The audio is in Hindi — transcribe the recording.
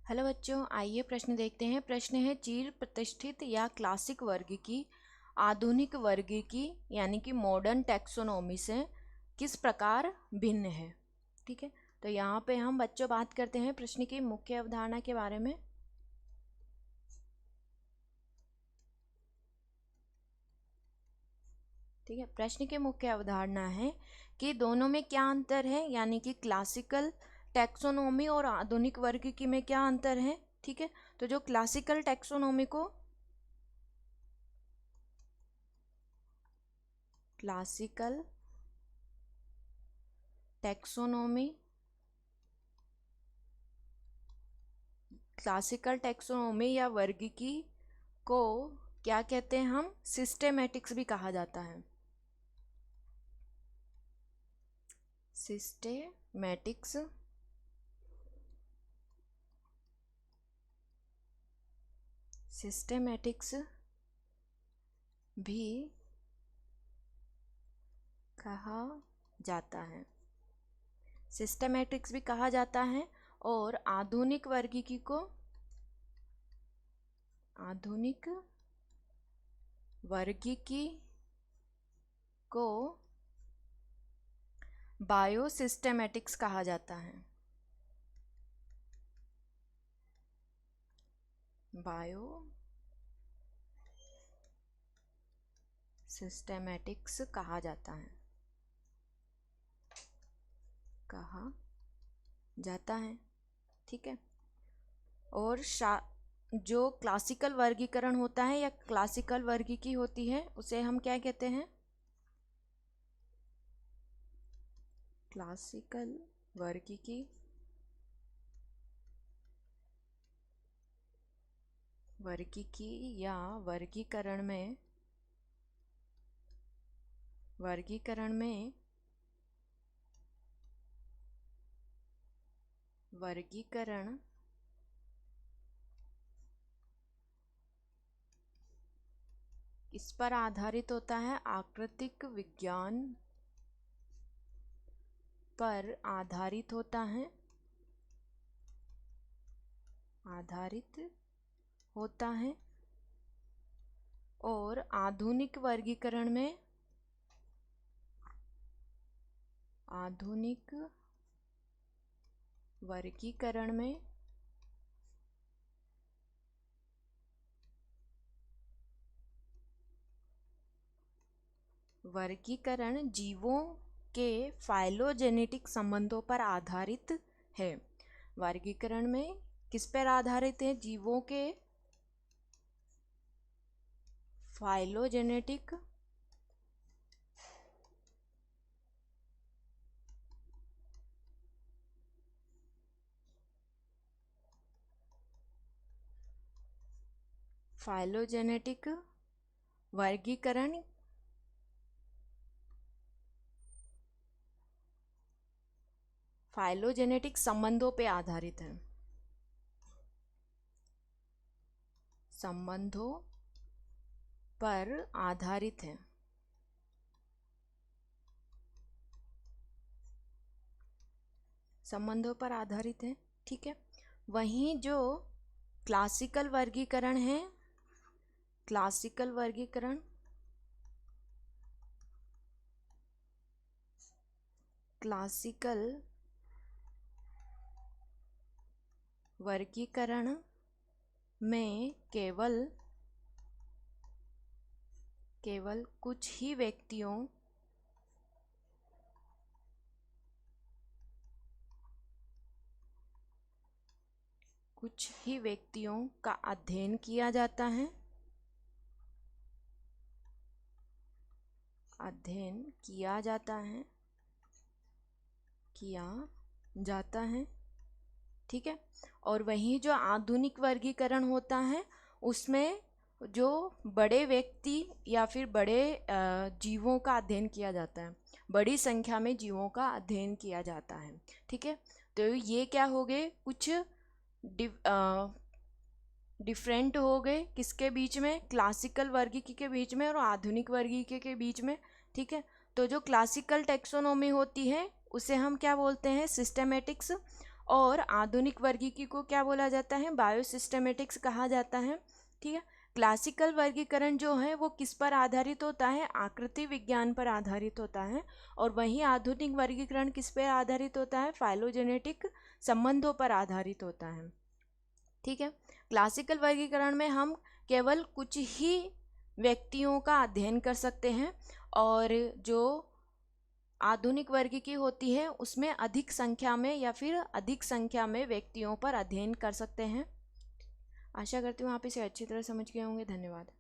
हेलो बच्चों, आइए प्रश्न देखते हैं। प्रश्न है चिर प्रतिष्ठित या क्लासिक वर्ग की आधुनिक वर्ग की यानी कि मॉडर्न टैक्सोनॉमी से किस प्रकार भिन्न है। ठीक है, तो यहाँ पे हम बच्चों बात करते हैं प्रश्न की मुख्य अवधारणा के बारे में। ठीक है, प्रश्न की मुख्य अवधारणा है कि दोनों में क्या अंतर है, यानी कि क्लासिकल टैक्सोनॉमी और आधुनिक वर्ग की में क्या अंतर है। ठीक है, तो जो क्लासिकल टैक्सोनॉमी को क्लासिकल टैक्सोनॉमी या वर्गीकी को क्या कहते हैं हम, सिस्टेमैटिक्स भी कहा जाता है। सिस्टेमैटिक्स सिस्टेमैटिक्स भी कहा जाता है। सिस्टेमैटिक्स भी कहा जाता है और आधुनिक वर्गीकी को आधुनिक वर्गीकी को बायोसिस्टेमैटिक्स कहा जाता है। बायो सिस्टेमैटिक्स कहा जाता है ठीक है, और जो क्लासिकल वर्गीकरण होता है या क्लासिकल वर्गीकी होती है उसे हम क्या कहते हैं, क्लासिकल वर्गीकी या वर्गीकरण में वर्गीकरण इस पर आधारित होता है, आकृतिक विज्ञान पर आधारित होता है और आधुनिक वर्गीकरण में वर्गीकरण जीवों के फाइलोजेनेटिक संबंधों पर आधारित है। वर्गीकरण में किस पर आधारित है, जीवों के फाइलोजेनेटिक वर्गीकरण फाइलोजेनेटिक संबंधों पे आधारित है। संबंधों पर आधारित है। ठीक है, वहीं जो क्लासिकल वर्गीकरण है, क्लासिकल वर्गीकरण में केवल कुछ ही व्यक्तियों का अध्ययन किया जाता है ठीक है, और वहीं जो आधुनिक वर्गीकरण होता है उसमें जो बड़े व्यक्ति या फिर बड़े जीवों का अध्ययन किया जाता है, बड़ी संख्या में जीवों का अध्ययन किया जाता है। ठीक है, तो ये क्या हो गए, कुछ डिफरेंट हो गए किसके बीच में, क्लासिकल वर्गीकी के बीच में और आधुनिक वर्गीकी के बीच में। ठीक है, तो जो क्लासिकल टैक्सोनॉमी होती है उसे हम क्या बोलते हैं, सिस्टेमैटिक्स, और आधुनिक वर्गीकी को क्या बोला जाता है, बायोसिस्टेमेटिक्स कहा जाता है। ठीक है। क्लासिकल वर्गीकरण जो है वो किस पर आधारित होता है, आकृति विज्ञान पर आधारित होता है, और वहीं आधुनिक वर्गीकरण किस पर आधारित होता है, फाइलोजेनेटिक संबंधों पर आधारित होता है। ठीक है। क्लासिकल वर्गीकरण में हम केवल कुछ ही व्यक्तियों का अध्ययन कर सकते हैं, और जो आधुनिक वर्गीकी होती है उसमें अधिक संख्या में या फिर अधिक संख्या में व्यक्तियों पर अध्ययन कर सकते हैं। आशा करती हूँ आप इसे अच्छी तरह समझ गए होंगे। धन्यवाद।